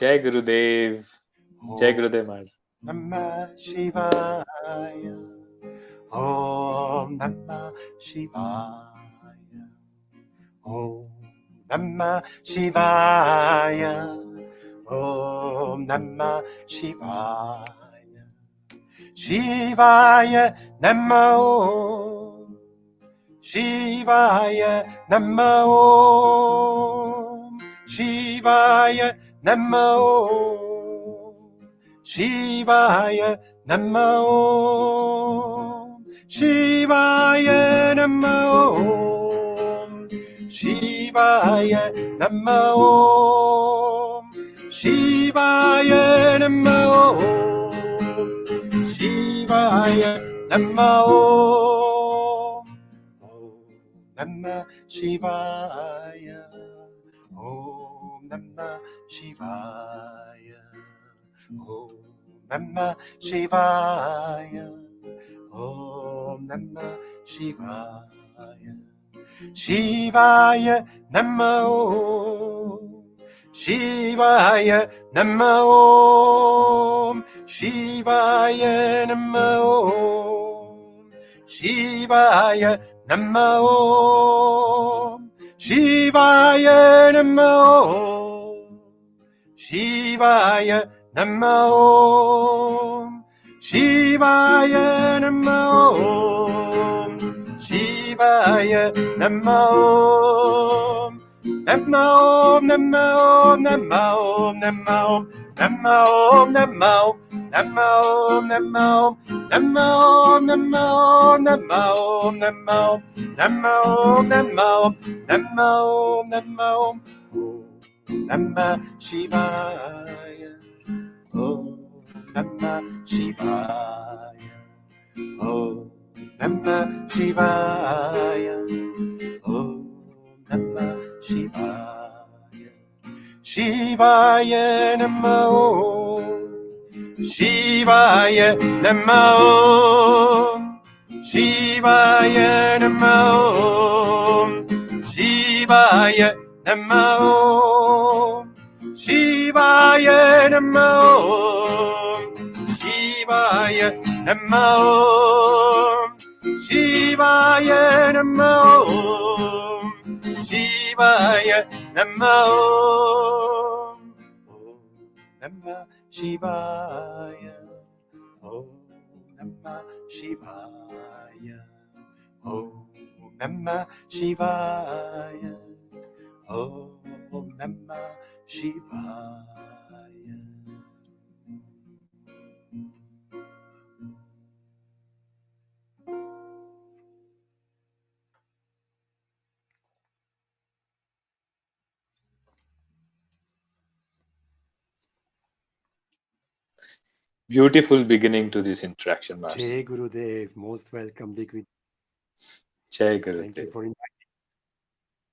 Jai Gurudev. Jai Gurudev Maharaj. Namah Shivaya. Om Namah Shivaya. Om Namah Shivaya. Om Namah Shivaya. Shivaya Namah Om. Shivaya Namah Om. Shivaya Namah Om. Shivaya Namah Om. Shivaya Namah Om. Shivaya Namah Om. Shivaya Namah Om. Shivaya Namah Om. Om Namah Shivaya. Om Namah Shivaya. Om Namah Shivaya. Om Namah Shivaya. Shivaya Namah Om. Shivaya Namah Om. Shivaya Namah Om. Shivaya Namah Om. Shivaya Namah Om. Shivaya Namah Om. Shivaya Namah Om. Shivaya Namah Om. Namah Om, Namah Om, Namah Om, Namah Om, Namah Om, Namah Om, Namah Om, Namah Om, Namah Om, Namah Om, Namah Om, Namah Om, Namah Om, Namah Om, Namah Om, Namah Om, Om Namah Shivaya. Om Namah Shivaya. Om Namah Shivaya. Om Namah Shivaya. Shivaya Namah Om. Shivaya Namah Om. Shivaya Namah Om. Shivaya Namah Om. Shivaya Namah Om. Shivaya Namah Om. Shivaya Namah Om. Shivaya Namah Om. Om Namah Shivaya. Om Namah Shivaya. Om Namah Shivaya. Om Namah Shivaya. Beautiful beginning to this interaction, Marcel. Jai Gurudev, most welcome, Digvijay. Jai Thank you Gurudev. for inviting.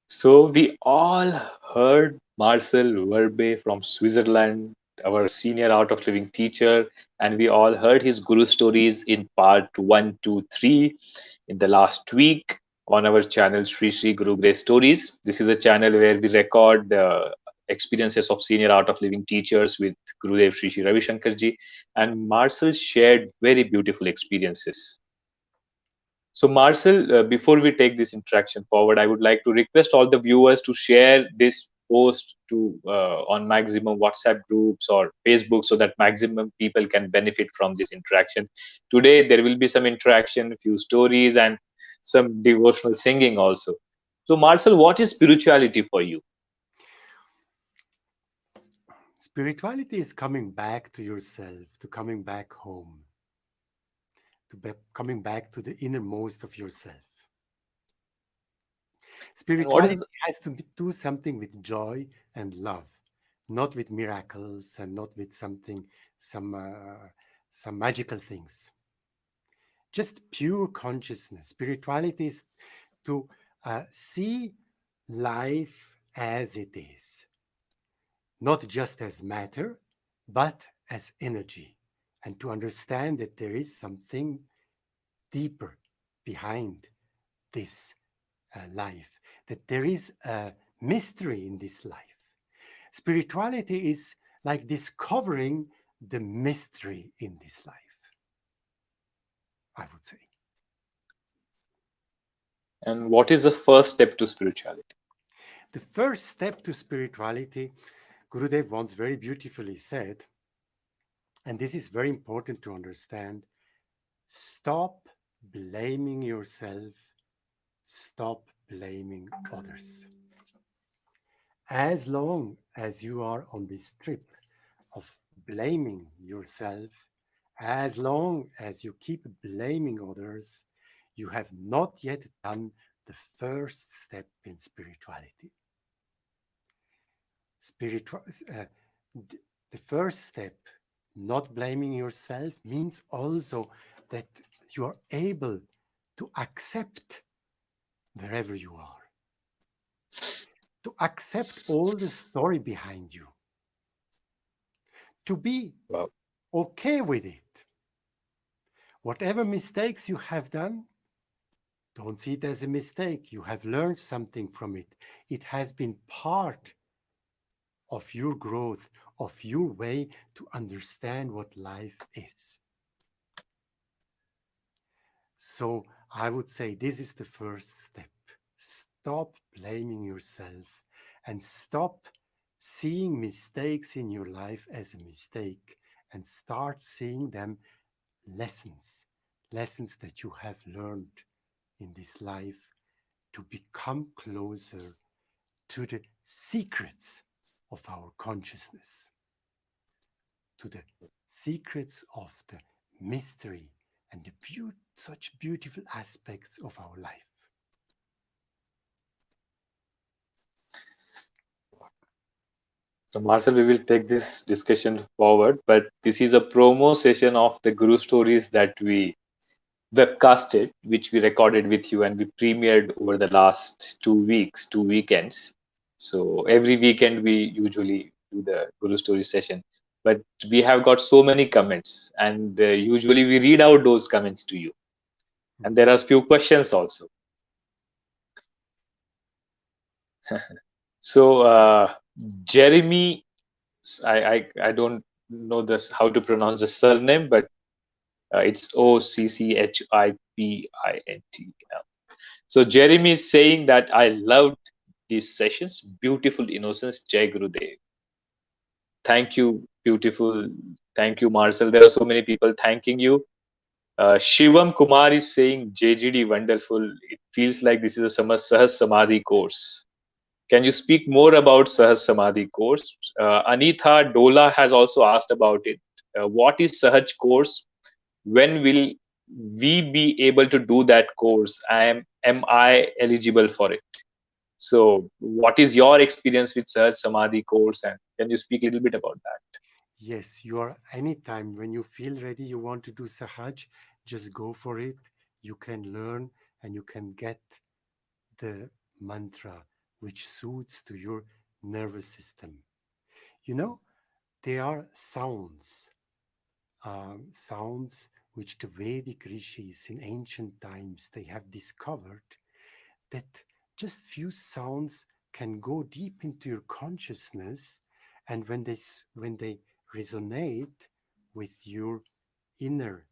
So we all heard Marcel Verbay from Switzerland, our senior out of living teacher, and we all heard his Guru stories in part 1, 2, 3 in the last week on our channel Sri Sri Gurudev Stories. This is a channel where we record the experiences of senior out of living teachers with Gurudev Sri Sri Ravishankar ji, and Marcel shared very beautiful experiences. So, Marcel, before we take this interaction forward, I would like to request all the viewers to share this post to on maximum WhatsApp groups or Facebook so that maximum people can benefit from this interaction. Today, there will be some interaction, few stories, and some devotional singing also. So, Marcel, what is spirituality for you? Spirituality is coming back to yourself, to coming back home, coming back to the innermost of yourself. Spirituality has to do something with joy and love, not with miracles and not with some magical things. Just pure consciousness. Spirituality is to see life as it is, not just as matter, but as energy, and to understand that there is something deeper behind this life, that there is a mystery in this life. Spirituality is like discovering the mystery in this life, I would say. And what is the first step to spirituality? The first step to spirituality, Gurudev once very beautifully said, and this is very important to understand: stop blaming yourself, stop blaming others. As long as you are on this trip of blaming yourself, as long as you keep blaming others, you have not yet done the first step in spirituality. Spiritual, the first step, not blaming yourself, means also that you are able to accept wherever you are, to accept all the story behind you, to be Wow. okay with it. Whatever mistakes you have done, don't see it as a mistake. You have learned something from it. It has been part of your growth, of your way to understand what life is. So I would say this is the first step. Stop blaming yourself and stop seeing mistakes in your life as a mistake and start seeing them lessons, lessons that you have learned in this life to become closer to the secrets of our consciousness, to the secrets of the mystery and the such beautiful aspects of our life. So, Marcel, we will take this discussion forward, but this is a promo session of the Guru stories that we webcasted, which we recorded with you and we premiered over the last 2 weeks, 2 weekends. So every weekend we usually do the Guru story session. But we have got so many comments, and usually we read out those comments to you. And there Mhm. are few questions also. So Jeremy, I don't know this how to pronounce the surname, but it's Occchipint. So Jeremy is saying that I loved these sessions. Beautiful innocence, Jai Gurudev. Thank you, beautiful. Thank you, Marcel. There are so many people thanking you. Shivam Kumar is saying JGD wonderful. It feels like this is a Sahas Samadhi course. Can you speak more about Sahas Samadhi course? Anitha Dola has also asked about it. What is Sahaj course? When will we be able to do that course? Am I eligible for it? So, what is your experience with Sahaj Samadhi course, and can you speak a little bit about that? Yes, you are anytime when you feel ready, you want to do Sahaj, just go for it. You can learn and you can get the mantra which suits to your nervous system. You know, there are sounds which the Vedic rishis in ancient times they have discovered that just few sounds can go deep into your consciousness, and when they resonate with your inner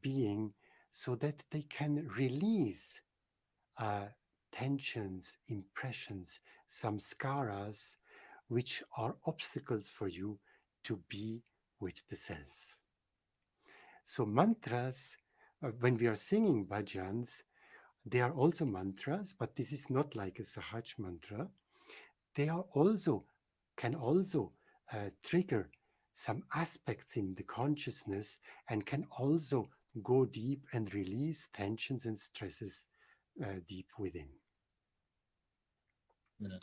being, so that they can release uh, tensions, impressions, samskaras, which are obstacles for you to be with the self. So mantras, when we are singing bhajans, they are also mantras, but this is not like a Sahaj mantra. They are also can also trigger some aspects in the consciousness and can also go deep and release tensions and stresses deep within. Mm.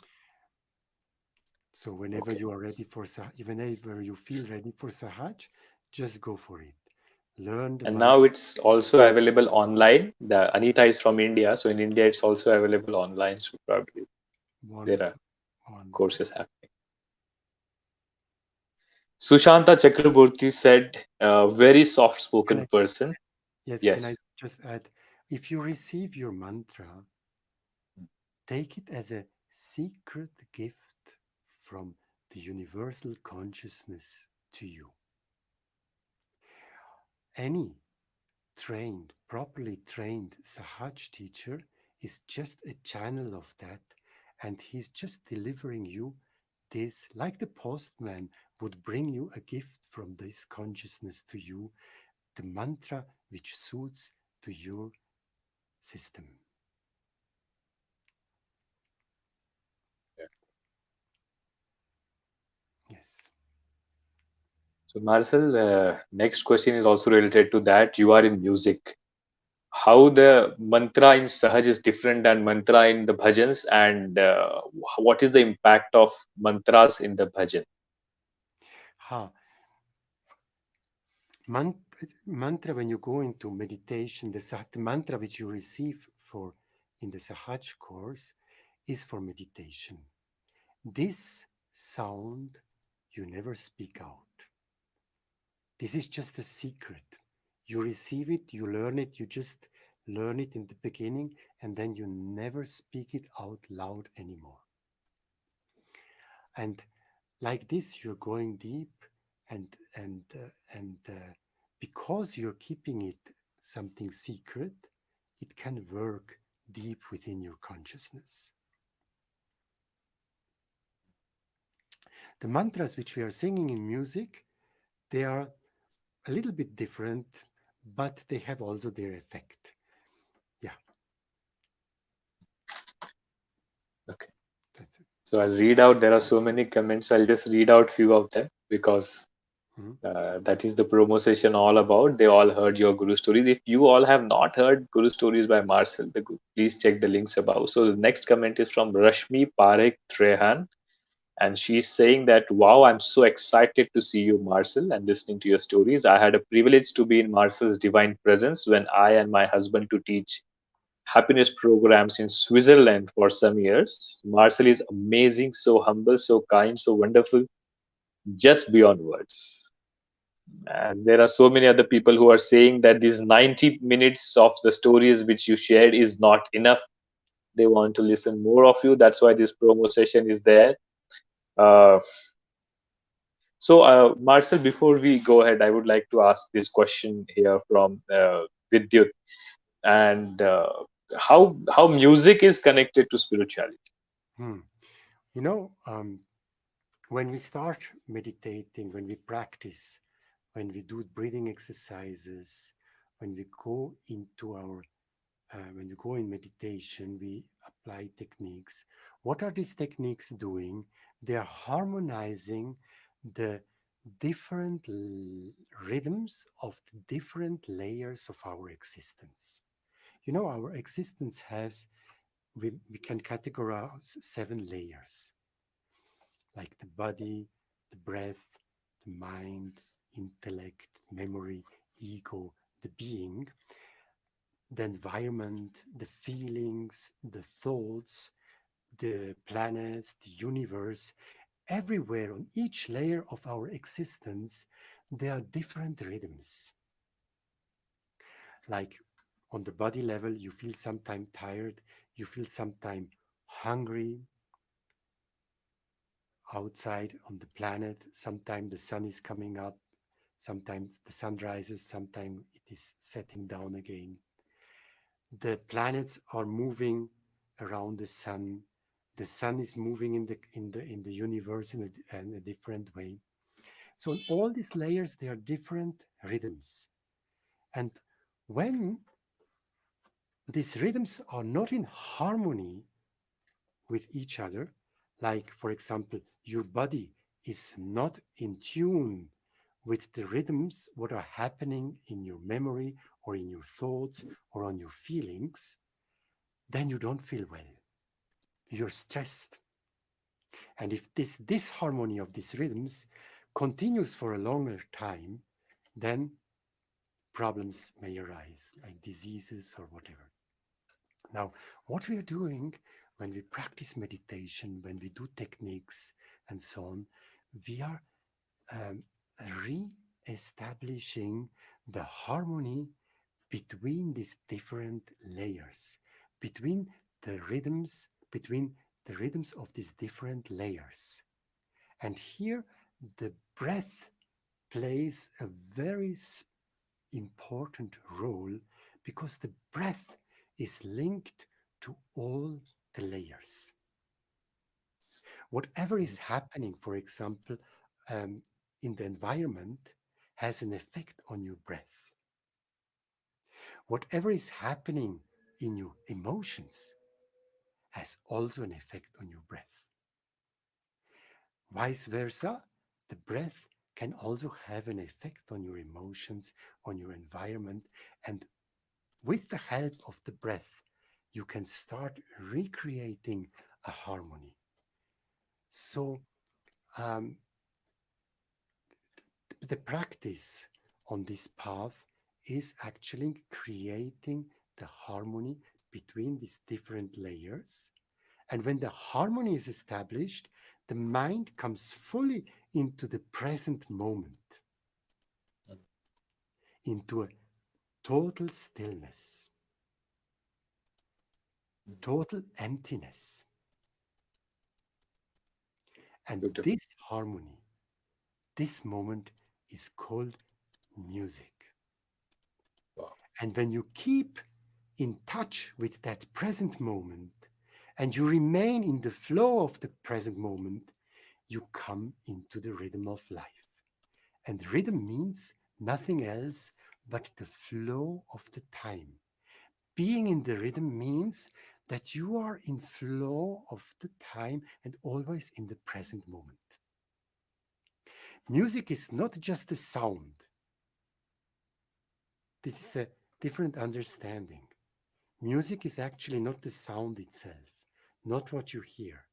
So whenever Okay. you are ready for whenever you feel ready for Sahaj, just go for it. Learn the And now mantra. it's also available online. The Anita is from India, so in India it's also available online. So probably there are Wonderful, wonderful. courses happening. Sushanta Chakraborty said, "Very Can soft-spoken I? person." Yes, can I Yes. just add? If you receive your mantra, take it as a secret gift from the universal consciousness to you. Any properly trained Sahaj teacher is just a channel of that, and he's just delivering you this, like the postman would bring you a gift from this consciousness to you, the mantra which suits to your system. Yeah. Yes. So, Marcel, next question is also related to that. You are in music. How the mantra in Sahaj is different than mantra in the bhajans, and what is the impact of mantras in the bhajan? Ha, mantra, when you go into meditation, the mantra which you receive for in the Sahaj course is for meditation. This sound you never speak out. This is just a secret. You receive it, you learn it, you just learn it in the beginning, and then you never speak it out loud anymore. And like this, you're going deep, and because you're keeping it something secret, it can work deep within your consciousness. The mantras which we are singing in music, they are a little bit different, but they have also their effect. Yeah, Okay. that's it. So I'll read out. There are so many comments. I'll just read out few of them because Mhm. that is the promo session all about. They all heard your Guru stories. If you all have not heard Guru stories by Marcel, please check the links above. So the next comment is from Rashmi Parekh Trehan, and she's saying that, wow, I'm so excited to see you, Marcel, and listening to your stories. I had a privilege to be in Marcel's divine presence when I and my husband to teach happiness programs in Switzerland for some years. Marcel is amazing, so humble, so kind, so wonderful, just beyond words. And there are so many other people who are saying that these 90 minutes of the stories which you shared is not enough. They want to listen more of you. That's why this promo session is there. Uh, Marcel, before we go ahead, I would like to ask this question here from Vidyut, and how music is connected to spirituality. Hmm. You know, when we start meditating, when we practice, when we do breathing exercises, when we go into when we go in meditation, we apply techniques. What are these techniques doing? They are harmonizing the different rhythms of the different layers of our existence. You know, our existence has, we can categorize 7 layers, like the body, the breath, the mind, intellect, memory, ego, the being, the environment, the feelings, the thoughts, the planets, the universe. Everywhere on each layer of our existence, there are different rhythms. Like on the body level, you feel sometimes tired, you feel sometimes hungry, outside on the planet. Sometimes the sun is coming up, sometimes the sun rises, sometimes it is setting down again. The planets are moving around the sun. The sun is moving in the universe in a different way. So in all these layers, there are different rhythms. And when these rhythms are not in harmony with each other, like for example, your body is not in tune with the rhythms what are happening in your memory or in your thoughts or on your feelings, then you don't feel well. You're stressed. And if this disharmony of these rhythms continues for a longer time, then problems may arise, like diseases or whatever. Now, what we are doing when we practice meditation, when we do techniques and so on, we are um, re-establishing the harmony between these different layers, between the rhythms of these different layers. And here the breath plays a very important role because the breath is linked to all the layers. Whatever is happening, for example, um, in the environment has an effect on your breath. Whatever is happening in your emotions has also an effect on your breath. Vice versa, the breath can also have an effect on your emotions, on your environment, and with the help of the breath, you can start recreating a harmony. So, um, the practice on this path is actually creating the harmony between these different layers. And when the harmony is established, the mind comes fully into the present moment, into a total stillness, total emptiness. And Beautiful. this harmony, this moment is called music. Wow. And when you keep in touch with that present moment and you remain in the flow of the present moment, you come into the rhythm of life. And rhythm means nothing else but the flow of the time. Being in the rhythm means that you are in flow of the time and always in the present moment. Music is not just a sound. This is a different understanding. Music is actually not the sound itself, not what you hear.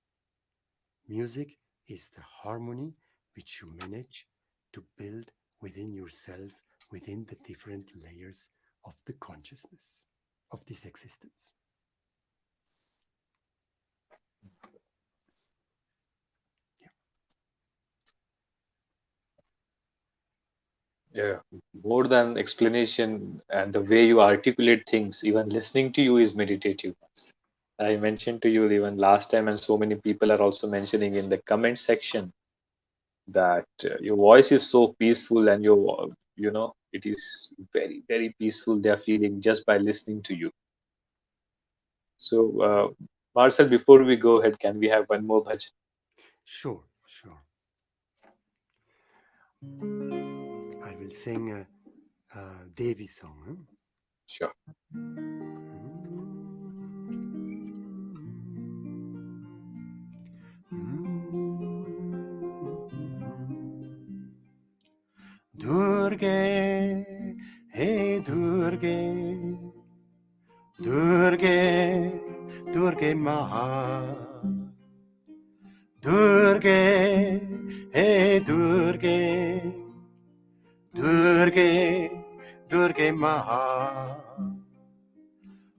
Music is the harmony which you manage to build within yourself, within the different layers of the consciousness, of this existence. Yeah. Yeah, more than explanation and the way you articulate things, even listening to you is meditative. I mentioned to you even last time, and so many people are also mentioning in the comment section that your voice is so peaceful, and it is very, very peaceful. They are feeling just by listening to you. So, Marcel, before we go ahead, can we have one more bhajan? Sure, sure. I will sing a Devi song. Huh? Sure. Durge, hey Durge, Durge, Durge Maha. Durge, hey Durge, Durge, Durge Maha.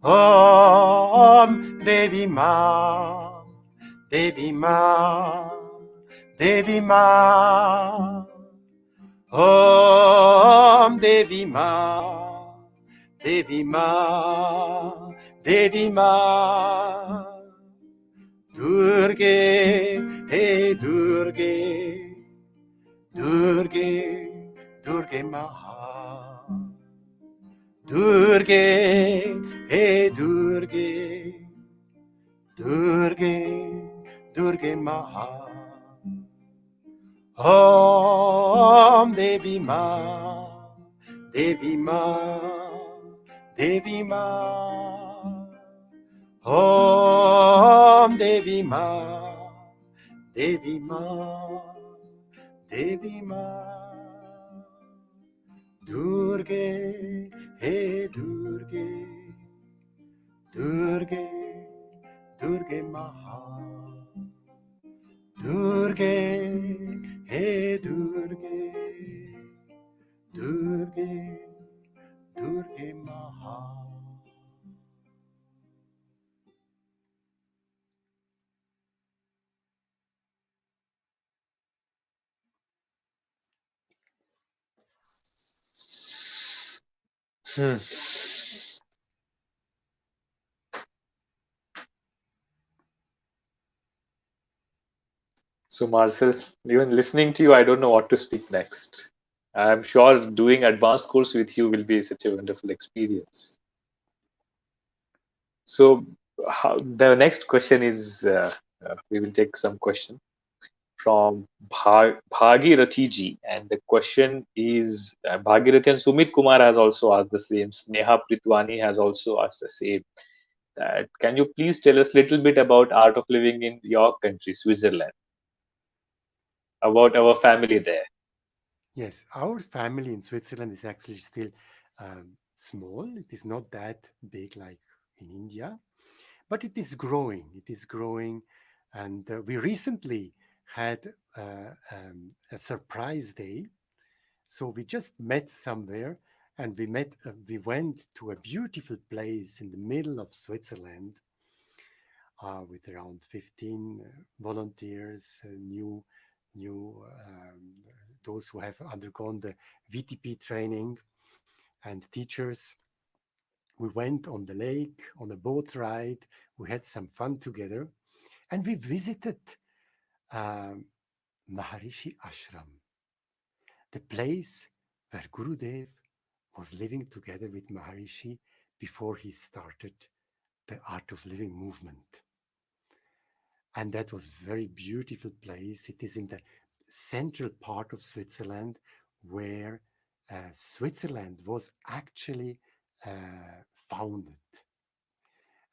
Om Devi Ma, Devi Ma, Devi Ma. Om Devi Ma, Devi Ma, Devi Ma. Durge, hey Durge, Durge, Durge Maha. Durge, hey Durge, Durge, Durge Maha. Om Devi Ma, Devi Ma, Devi Ma. Om Devi Ma, Devi Ma, Devi Ma. Durge, hey Durge, Durge, Durge Maha. Durge, hey Durge, Durge, Durge Maha. Hmm. So, Marcel, even listening to you, I don't know what to speak next. I'm sure doing advanced course with you will be such a wonderful experience. So, the next question is we will take some question from Bhagirathi ji, and the question is Bhagirathi and Sumit Kumar has also asked the same. Sneha Pritwani has also asked the same. That can you please tell us a little bit about art of living in your country, Switzerland, about our family there? Yes, our family in Switzerland is actually still small. It is not that big like in India, but it is growing. It is growing. And we recently had a surprise day. So we just met somewhere and we went to a beautiful place in the middle of Switzerland with around 15 volunteers, new those who have undergone the VTP training and teachers. We went on the lake on a boat ride. We had some fun together, and we visited um, Maharishi Ashram, the place where Gurudev was living together with Maharishi before he started the Art of Living movement. And that was a very beautiful place. It is in the central part of Switzerland where Switzerland was actually founded.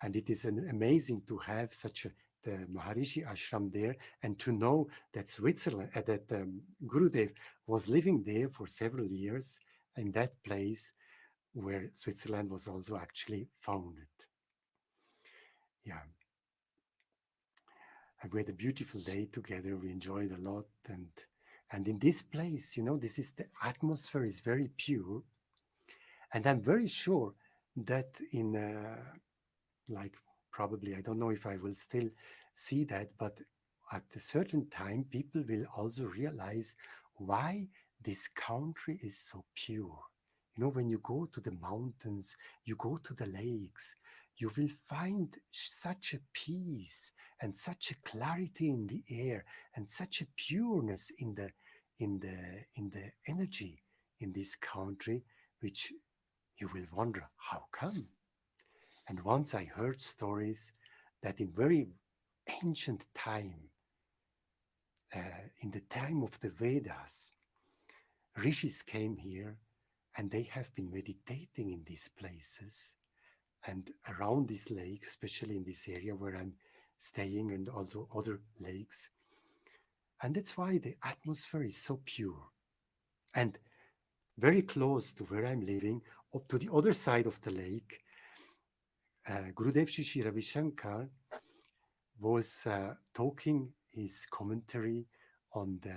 And it is amazing to have such a the Maharishi Ashram there and to know that Gurudev was living there for several years in that place where Switzerland was also actually founded. Yeah, and we had a beautiful day together. We enjoyed a lot, and in this place, this is the atmosphere is very pure, and I'm very sure that in like probably I don't know if I will still see that, but at a certain time, people will also realize why this country is so pure. When you go to the mountains, you go to the lakes, you will find such a peace and such a clarity in the air and such a pureness in the energy in this country, which you will wonder how come. And once I heard stories that in very ancient time, in the time of the Vedas, rishis came here and they have been meditating in these places and around this lake, especially in this area where I'm staying and also other lakes. And that's why the atmosphere is so pure. And very close to where I'm living, up to the other side of the lake, Gurudev Shishi Ravi Shankar was talking his commentary on the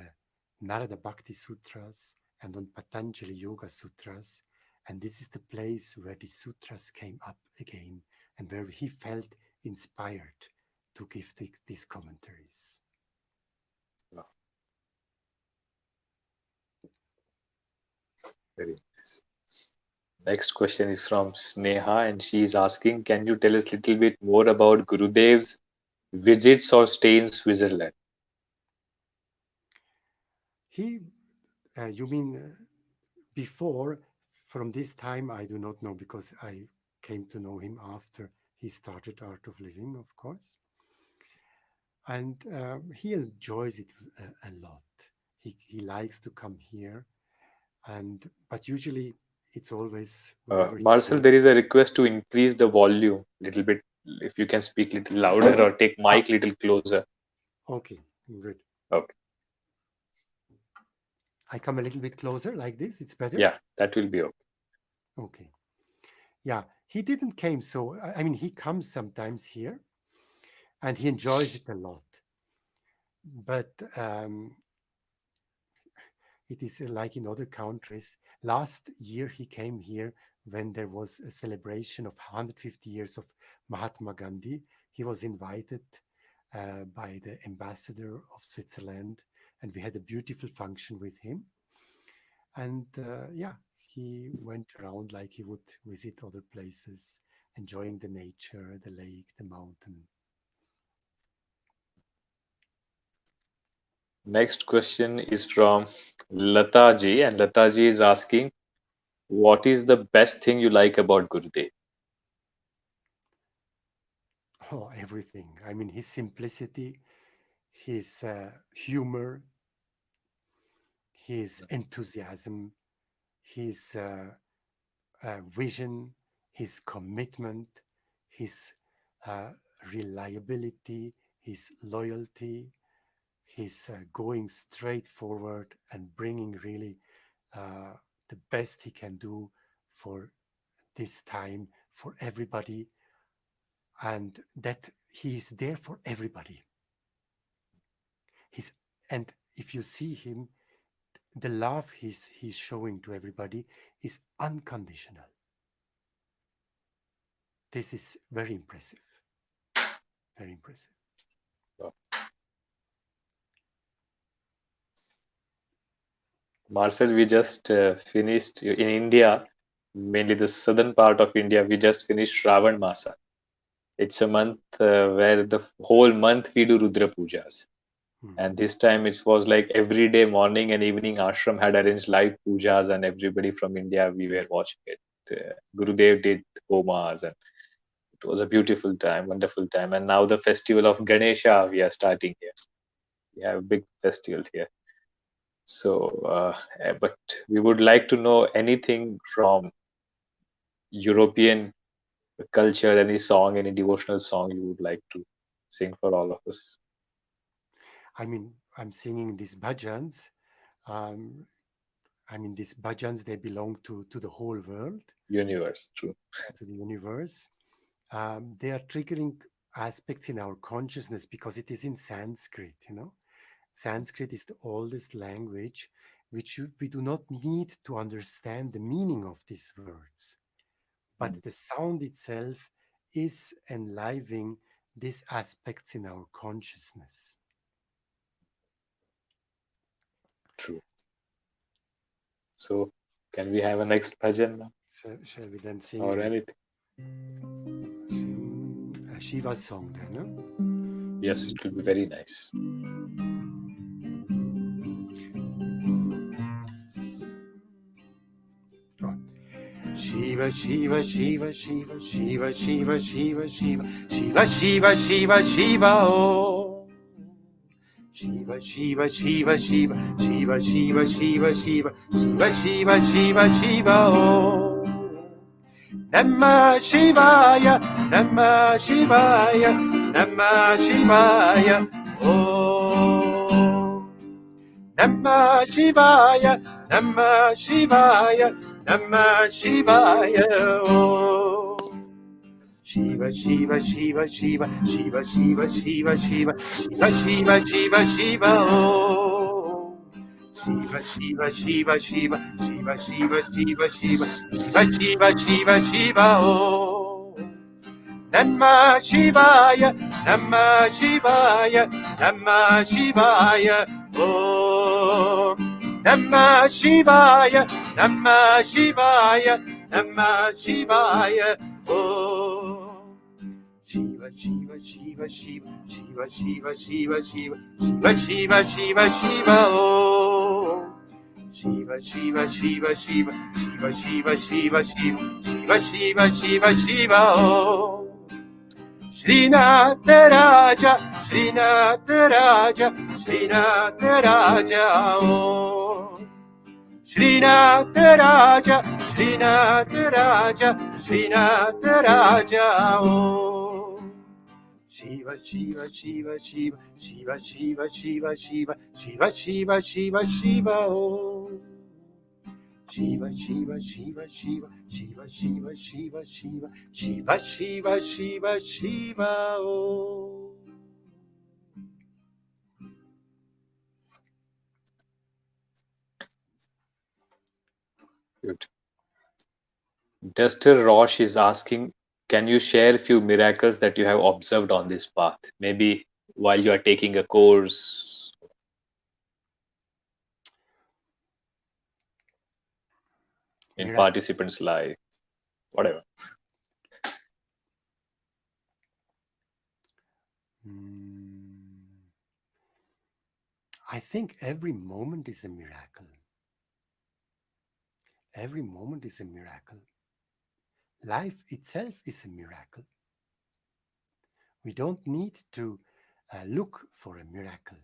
Narada Bhakti Sutras and on Patanjali Yoga Sutras. And this is the place where the sutras came up again and where he felt inspired to give these commentaries. No, very nice. Next question is from Sneha, and she is asking, can you tell us a little bit more about Gurudev's visits or stay in Switzerland? He, you mean before, from this time, I do not know because I came to know him after he started Art of Living, of course. And he enjoys it a lot. He likes to come here, and but usually it's always wherever he Marcel, goes. there is a request to increase the volume a little bit. If you can speak a little louder or take Ah, mic a little closer. okay, good. Okay. I come a little bit closer like this. It's better. Yeah, that will be okay. Okay. Yeah, he didn't came so. I mean, he comes sometimes here, and he enjoys it a lot. But it is like in other countries. Last year he came here when there was a celebration of 150 years of Mahatma Gandhi. He was invited by the ambassador of Switzerland, and we had a beautiful function with him. And yeah, he went around like he would visit other places, enjoying the nature, the lake, the mountain. Next question is from Lataji, and Lataji is asking, what is the best thing you like about Gurudev? Oh, everything. I mean, his simplicity, his humor, his enthusiasm, his vision, his commitment, his uh, reliability, his loyalty, his going straight forward and bringing really uh, the best he can do for this time, for everybody, and that he is there for everybody. He's, and if you see him, the love he's showing to everybody is unconditional. This is very impressive. Very impressive. Uh, Marcel, we just finished in India, mainly the southern part of India. We just finished Shravan Masa. It's a month where the whole month we do Rudra Pujas. Hmm. And this time it was like every day, morning and evening, ashram had arranged live pujas, and everybody from India we were watching it. Gurudev did homas, and it was a beautiful time, wonderful time. And now the festival of Ganesha we are starting here. We have a big festival here. So, but we would like to know anything from European culture, any song, any devotional song you would like to sing for all of us. I mean, I'm singing these bhajans. Um, I mean, these bhajans, they belong to the whole world, Universe, true. to the universe. They are triggering aspects in our consciousness because it is in Sanskrit, you know. Sanskrit is the oldest language which we do not need to understand the meaning of these words, but Mm, the sound itself is enlivening these aspects in our consciousness. true. So, can we have a next bhajan now, So, shall we then sing or anything? a Shiva song then? No? Yes, it will be very nice. Oh. Shiva, Shiva, Shiva, Shiva, Shiva, Shiva, Shiva, Shiva, Shiva, Shiva, Shiva, Shiva, oh. Shiva, Shiva, Shiva, Shiva, Shiva, Shiva, Shiva, Shiva, Shiva, Shiva, Shiva, Shiva, oh. Namah Shivaya, Namah Shivaya, Namah Shivaya, oh. Namah Shivaya, Namah Shivaya, Namah Shivaya, oh. Shiva, Shiva, Shiva, Shiva, Shiva, Shiva, Shiva, Shiva, Shiva, Shiva, Shiva, Shiva, oh. Shiva, Shiva, Shiva, Shiva, Shiva, Shiva, Shiva, Shiva, Shiva, Shiva, Shiva, Shiva, oh. Namah Shivaya, Namah Shivaya, Namah Shivaya, oh. Namah Shivaya, Namah Shivaya, Namah Shivaya, oh. Shiva, Shiva, Shiva, Shiva, Shiva, Shiva, Shiva, Shiva, Shiva, Shiva, Shiva, Shiva, oh. Shiva, Shiva, Shiva, Shiva, Shiva, Shiva, Shiva, Shiva, Shiva, Shiva, Shiva, Shiva, oh. Srinath Raja, Srinath Raja, Srinath Raja, oh. Srinath Raja, Srinath Raja, Srinath Raja, oh. Shiva, Shiva, Shiva, Shiva, Shiva, Shiva, Shiva, Shiva, Shiva, Shiva, Shiva, Shiva, oh. Shiva, Shiva, Shiva, Shiva, Shiva, Shiva, Shiva, Shiva, Shiva, Shiva, Shiva, Shiva, oh. Good. Duster Roche is asking, can you share a few miracles that you have observed on this path? Maybe while you are taking a course in Miracle. participants' life, whatever. Mm, I think every moment is a miracle. Every moment is a miracle. Life itself is a miracle. We don't need to look for a miracle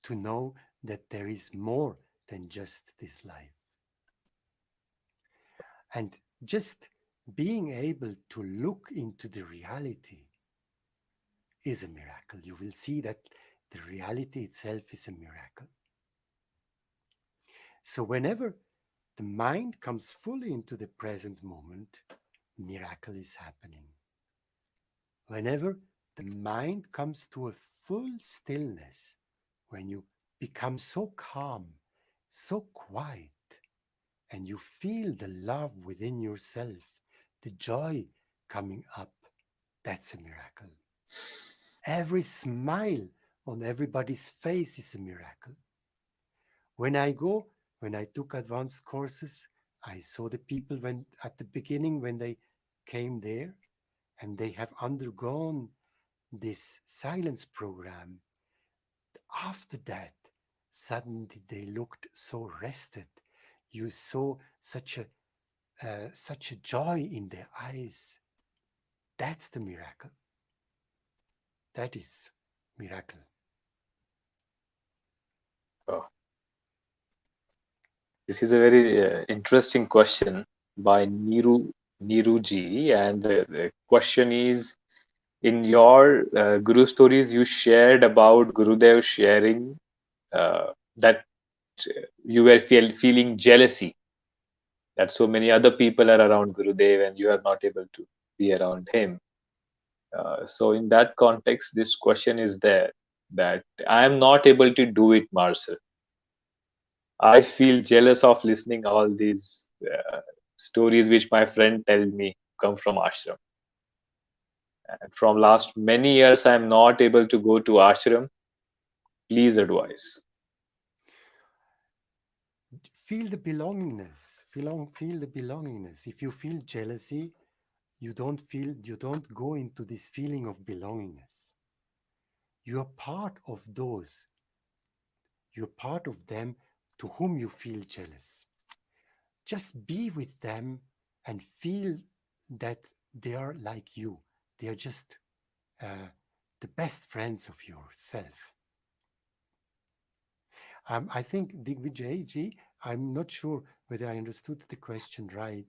to know that there is more than just this life. And just being able to look into the reality is a miracle. You will see that the reality itself is a miracle. So, whenever the mind comes fully into the present moment, miracle is happening. Whenever the mind comes to a full stillness, when you become so calm, so quiet, and you feel the love within yourself, the joy coming up, that's a miracle. Every smile on everybody's face is a miracle. When I go, when I took advanced courses, I saw the people when at the beginning when they came there and they have undergone this silence program. After that, suddenly they looked so rested. You saw such a joy in their eyes. That's the miracle. That is miracle. Oh, this is a very interesting question by Niruji, and the question is: in your Guru stories, you shared about Gurudev sharing that you were feeling jealousy that so many other people are around Gurudev and you are not able to be around him. So in that context, this question is there that I am not able to do it, Marcel. I feel jealous of listening all these stories which my friend tell me come from ashram. And from last many years, I am not able to go to ashram. Please advise. Feel the belongingness. Feel the belongingness. If you feel jealousy, you don't go into this feeling of belongingness. You are part of those. You're part of them to whom you feel jealous. Just be with them and feel that they are like you. They are just uh, the best friends of yourself. I think Digvijay, I'm not sure whether I understood the question right.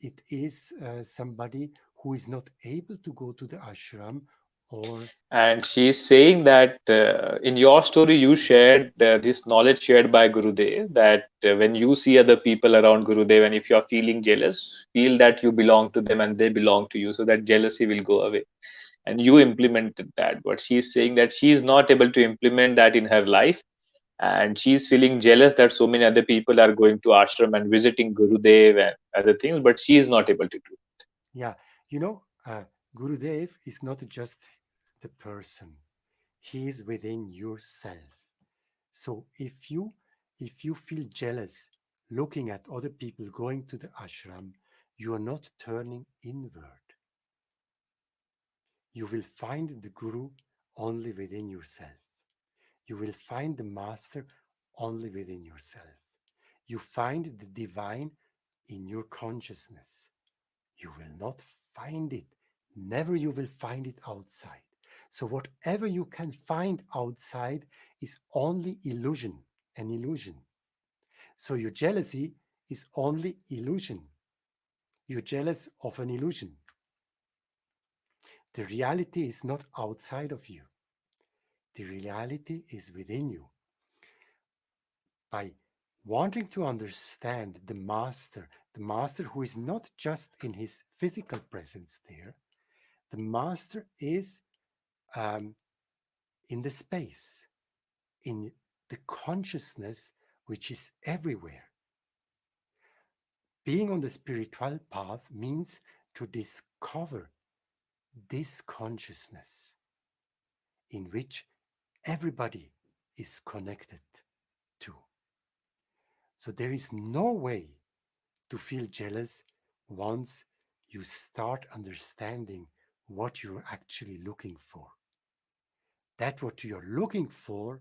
It is somebody who is not able to go to the ashram or, And she's saying that in your story, you shared this knowledge shared by Gurudev that when you see other people around Gurudev and if you're feeling jealous, feel that you belong to them and they belong to you, so that jealousy will go away. And you implemented that. But she's saying that she's not able to implement that in her life. And she's feeling jealous that so many other people are going to ashram and visiting Gurudev and other things, but she is not able to do. yeah, you know, Gurudev is not just the person. He is within yourself. So if you feel jealous looking at other people going to the ashram, you are not turning inward. You will find the guru only within yourself. You will find the master only within yourself. You find the divine in your consciousness. You will not find it. Never you will find it outside. So whatever you can find outside is only illusion, an illusion. So your jealousy is only illusion. You're jealous of an illusion. The reality is not outside of you. The reality is within you. By wanting to understand the master who is not just in his physical presence there, the master is um, in the space, in the consciousness which is everywhere. Being on the spiritual path means to discover this consciousness in which everybody is connected to. So there is no way to feel jealous once you start understanding what you're actually looking for. That what you're looking for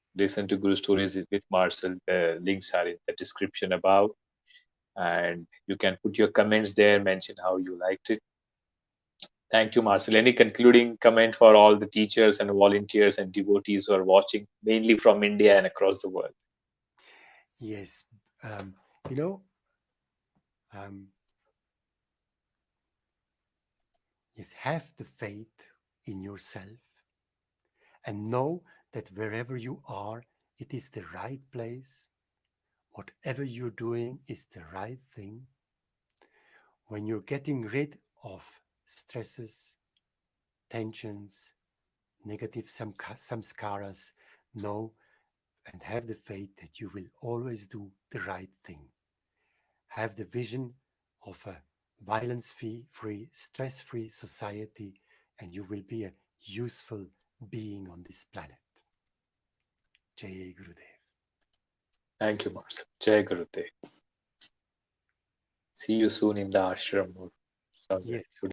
listen to Guru Stories with Marcel. The links are in the description above, and you can put your comments there, mention how you liked it. Thank you, Marcel. Any concluding comment for all the teachers and volunteers and devotees who are watching, mainly from India and across the world? Yes, um, you know, um, yes, have the faith in yourself and know that wherever you are, it is the right place. Whatever you're doing is the right thing. When you're getting rid of stresses, tensions, negative samskaras, know and have the faith that you will always do the right thing. Have the vision of a violence free, stress free society, and you will be a useful being on this planet. Jai Gurudev. Thank you, Marcel. Jai Gurudev. See you soon in the ashram or somewhere. Yes, Good